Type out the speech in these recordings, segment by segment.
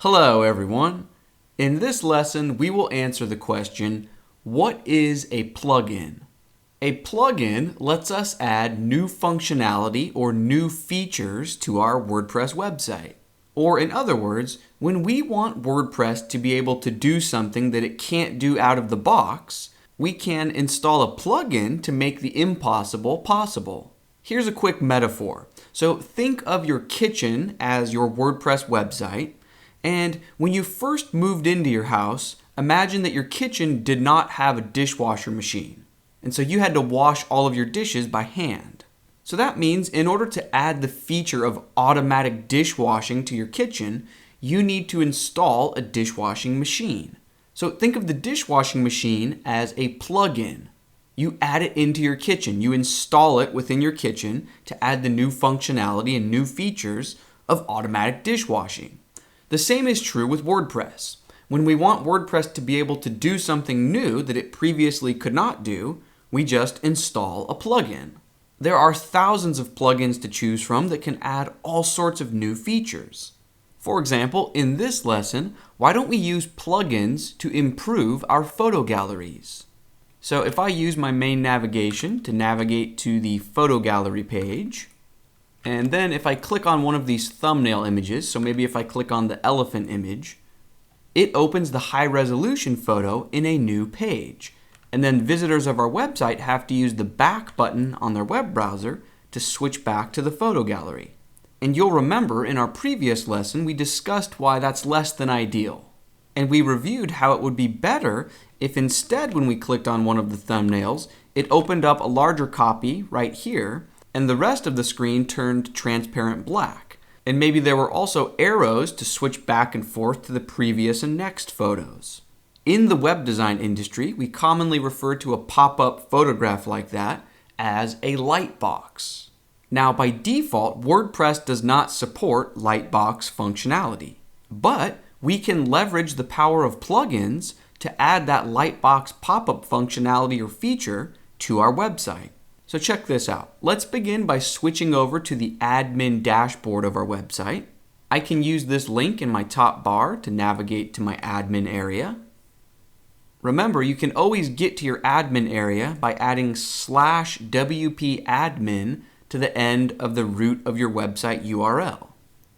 Hello everyone. In this lesson, we will answer the question, what is a plugin? A plugin lets us add new functionality or new features to our WordPress website. Or in other words, when we want WordPress to be able to do something that it can't do out of the box, we can install a plugin to make the impossible possible. Here's a quick metaphor. So think of your kitchen as your WordPress website. And when you first moved into your house, imagine that your kitchen did not have a dishwasher machine. And so you had to wash all of your dishes by hand. So that means in order to add the feature of automatic dishwashing to your kitchen, you need to install a dishwashing machine. So think of the dishwashing machine as a plugin. You add it into your kitchen. You install it within your kitchen to add the new functionality and new features of automatic dishwashing. The same is true with WordPress. When we want WordPress to be able to do something new that it previously could not do, we just install a plugin. There are thousands of plugins to choose from that can add all sorts of new features. For example, in this lesson, why don't we use plugins to improve our photo galleries? So if I use my main navigation to navigate to the photo gallery page, and then if I click on one of these thumbnail images, so maybe if I click on the elephant image, it opens the high resolution photo in a new page. And then visitors of our website have to use the back button on their web browser to switch back to the photo gallery. And you'll remember in our previous lesson, we discussed why that's less than ideal. And we reviewed how it would be better if instead when we clicked on one of the thumbnails, it opened up a larger copy right here, and the rest of the screen turned transparent black. And maybe there were also arrows to switch back and forth to the previous and next photos. In the web design industry, we commonly refer to a pop-up photograph like that as a lightbox. Now, by default, WordPress does not support lightbox functionality, but we can leverage the power of plugins to add that lightbox pop-up functionality or feature to our website. So check this out. Let's begin by switching over to the admin dashboard of our website. I can use this link in my top bar to navigate to my admin area. Remember, you can always get to your admin area by adding /wp-admin to the end of the root of your website URL.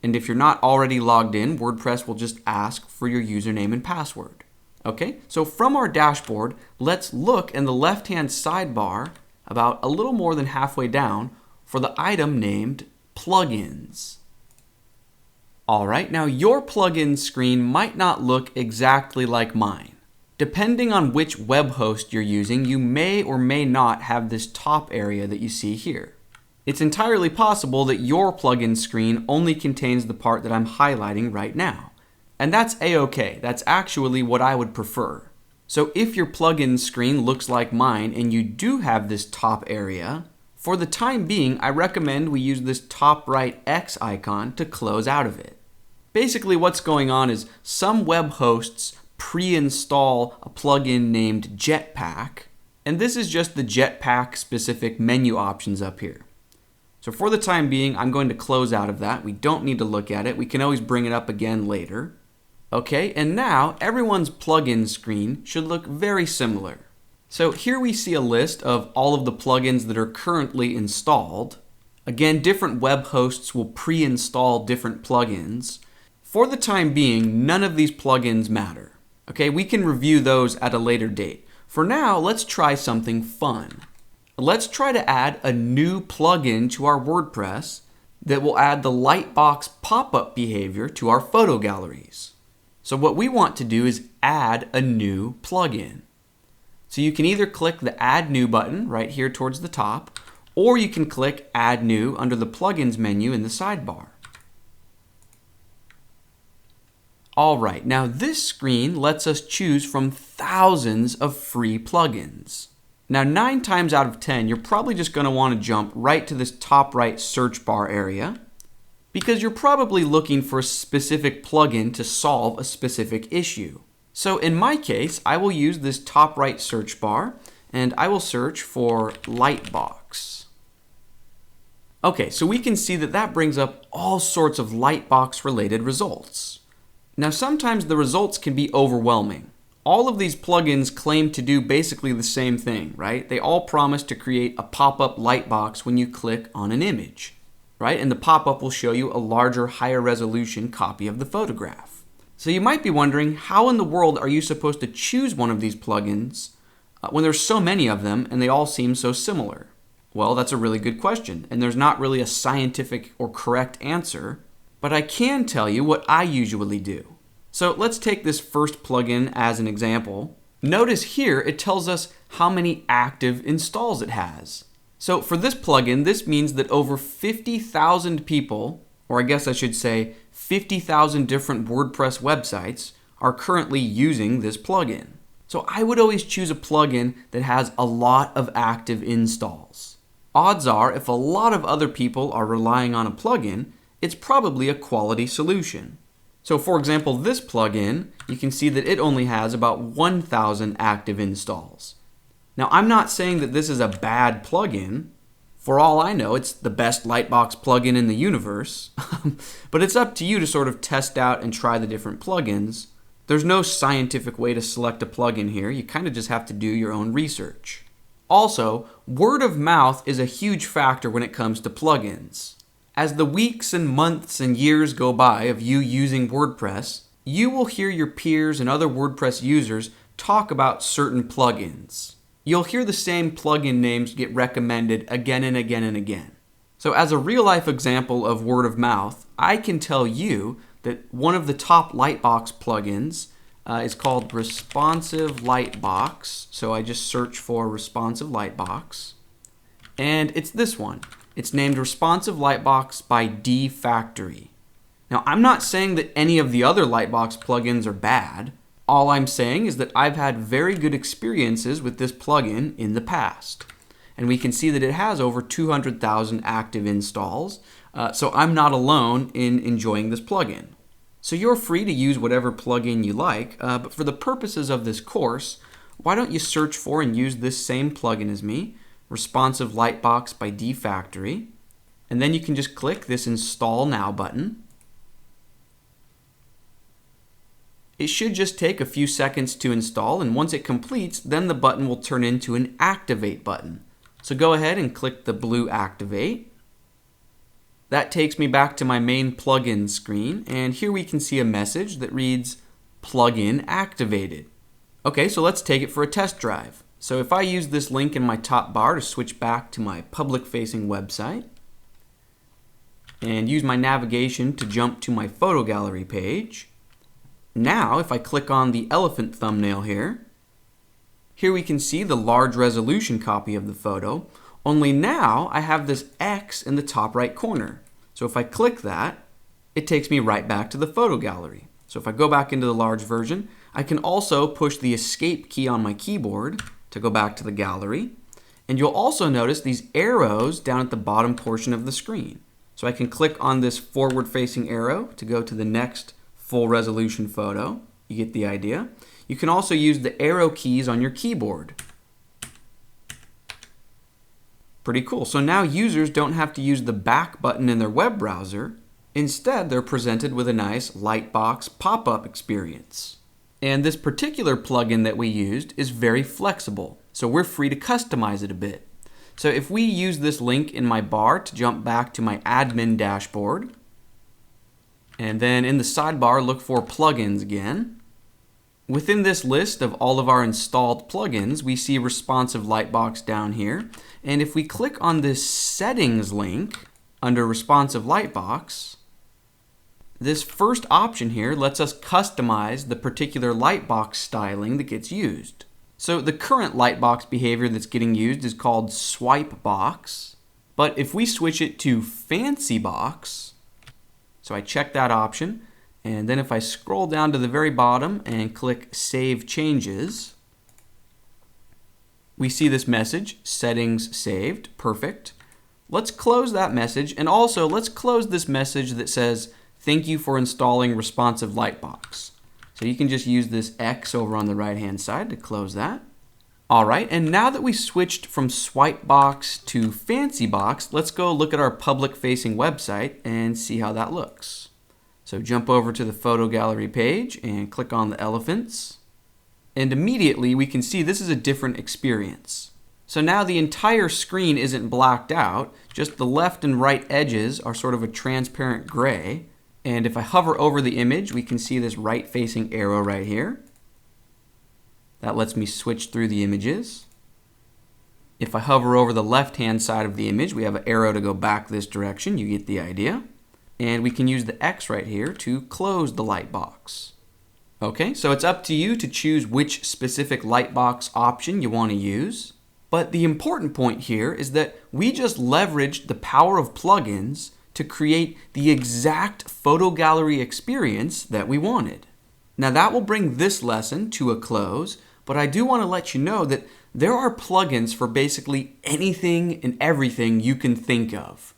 And if you're not already logged in, WordPress will just ask for your username and password. Okay, so from our dashboard, let's look in the left-hand sidebar about a little more than halfway down for the item named Plugins. All right, now your plugin screen might not look exactly like mine. Depending on which web host you're using, you may or may not have this top area that you see here. It's entirely possible that your plugin screen only contains the part that I'm highlighting right now. And that's a-okay. That's actually what I would prefer. So if your plugin screen looks like mine and you do have this top area, for the time being, I recommend we use this top right X icon to close out of it. Basically what's going on is some web hosts pre-install a plugin named Jetpack, and this is just the Jetpack specific menu options up here. So for the time being, I'm going to close out of that. We don't need to look at it. We can always bring it up again later. Okay, and now everyone's plugin screen should look very similar. So here we see a list of all of the plugins that are currently installed. Again, different web hosts will pre-install different plugins. For the time being, none of these plugins matter. Okay, we can review those at a later date. For now, let's try something fun. Let's try to add a new plugin to our WordPress that will add the lightbox pop-up behavior to our photo galleries. So what we want to do is add a new plugin. So you can either click the Add New button right here towards the top, or you can click Add New under the Plugins menu in the sidebar. All right, now this screen lets us choose from thousands of free plugins. Now 9 times out of 10, you're probably just going to want to jump right to this top right search bar area, because you're probably looking for a specific plugin to solve a specific issue. So in my case, I will use this top right search bar and I will search for Lightbox. Okay, so we can see that that brings up all sorts of Lightbox related results. Now sometimes the results can be overwhelming. All of these plugins claim to do basically the same thing, right? They all promise to create a pop-up light box when you click on an image, right? And the pop-up will show you a larger, higher resolution copy of the photograph. So you might be wondering, how in the world are you supposed to choose one of these plugins when there's so many of them and they all seem so similar? Well, that's a really good question, and there's not really a scientific or correct answer, but I can tell you what I usually do. So let's take this first plugin as an example. Notice here it tells us how many active installs it has. So for this plugin, this means that over 50,000 people, or I guess I should say 50,000 different WordPress websites, are currently using this plugin. So I would always choose a plugin that has a lot of active installs. Odds are, if a lot of other people are relying on a plugin, it's probably a quality solution. So for example, this plugin, you can see that it only has about 1,000 active installs. Now I'm not saying that this is a bad plugin. For all I know, it's the best Lightbox plugin in the universe. But it's up to you to sort of test out and try the different plugins. There's no scientific way to select a plugin here. You kind of just have to do your own research. Also, word of mouth is a huge factor when it comes to plugins. As the weeks and months and years go by of you using WordPress, you will hear your peers and other WordPress users talk about certain plugins. You'll hear the same plugin names get recommended again and again and again. So as a real-life example of word of mouth, I can tell you that one of the top Lightbox plugins is called Responsive Lightbox. So I just search for Responsive Lightbox, and it's this one. It's named Responsive Lightbox by dFactory. Now, I'm not saying that any of the other Lightbox plugins are bad. All I'm saying is that I've had very good experiences with this plugin in the past. And we can see that it has over 200,000 active installs, so I'm not alone in enjoying this plugin. So you're free to use whatever plugin you like, but for the purposes of this course, why don't you search for and use this same plugin as me, Responsive Lightbox by dFactory, and then you can just click this Install Now button. It should just take a few seconds to install, and once it completes, then the button will turn into an Activate button. So go ahead and click the blue Activate. That takes me back to my main plugin screen, and here we can see a message that reads, Plugin Activated. Okay, so let's take it for a test drive. So if I use this link in my top bar to switch back to my public-facing website and use my navigation to jump to my photo gallery page, now if I click on the elephant thumbnail here we can see the large resolution copy of the photo, only now I have this X in the top right corner. So if I click that, it takes me right back to the photo gallery. So if I go back into the large version, I can also push the escape key on my keyboard to go back to the gallery. And you'll also notice these arrows down at the bottom portion of the screen. So I can click on this forward-facing arrow to go to the next full resolution photo. You get the idea. You can also use the arrow keys on your keyboard. Pretty cool. So now users don't have to use the back button in their web browser. Instead, they're presented with a nice Lightbox pop-up experience. And this particular plugin that we used is very flexible, so we're free to customize it a bit. So if we use this link in my bar to jump back to my admin dashboard, and then in the sidebar look for plugins again, within this list of all of our installed plugins, we see Responsive Lightbox down here. And if we click on this settings link under Responsive Lightbox, this first option here lets us customize the particular Lightbox styling that gets used. So the current Lightbox behavior that's getting used is called Swipe Box. But if we switch it to Fancy Box, so I check that option, and then if I scroll down to the very bottom and click Save Changes, we see this message, Settings Saved, perfect. Let's close that message, and also let's close this message that says, Thank you for installing Responsive Lightbox. So you can just use this X over on the right-hand side to close that. All right, and now that we switched from Swipe Box to Fancy Box, let's go look at our public-facing website and see how that looks. So jump over to the photo gallery page and click on the elephants. And immediately we can see this is a different experience. So now the entire screen isn't blacked out, just the left and right edges are sort of a transparent gray. And if I hover over the image, we can see this right-facing arrow right here. That lets me switch through the images. If I hover over the left-hand side of the image, we have an arrow to go back this direction. You get the idea. And we can use the X right here to close the lightbox. Okay, so it's up to you to choose which specific lightbox option you want to use. But the important point here is that we just leveraged the power of plugins to create the exact photo gallery experience that we wanted. Now that will bring this lesson to a close, but I do want to let you know that there are plugins for basically anything and everything you can think of.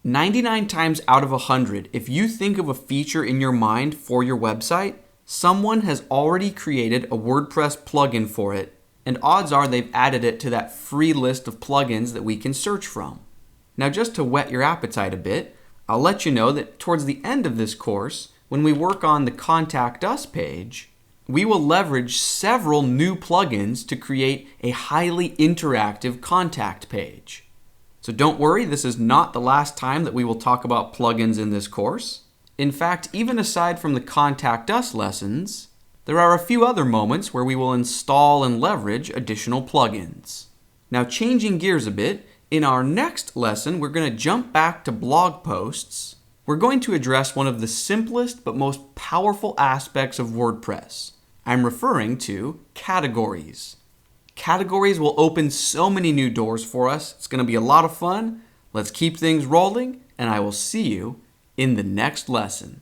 99 times out of 100, if you think of a feature in your mind for your website, someone has already created a WordPress plugin for it, and odds are they've added it to that free list of plugins that we can search from. Now just to whet your appetite a bit, I'll let you know that towards the end of this course, when we work on the Contact Us page, we will leverage several new plugins to create a highly interactive contact page. So don't worry, this is not the last time that we will talk about plugins in this course. In fact, even aside from the Contact Us lessons, there are a few other moments where we will install and leverage additional plugins. Now changing gears a bit, in our next lesson we're going to jump back to blog posts. We're going to address one of the simplest but most powerful aspects of WordPress. I'm referring to categories. Categories will open so many new doors for us. It's going to be a lot of fun. Let's keep things rolling, and I will see you in the next lesson.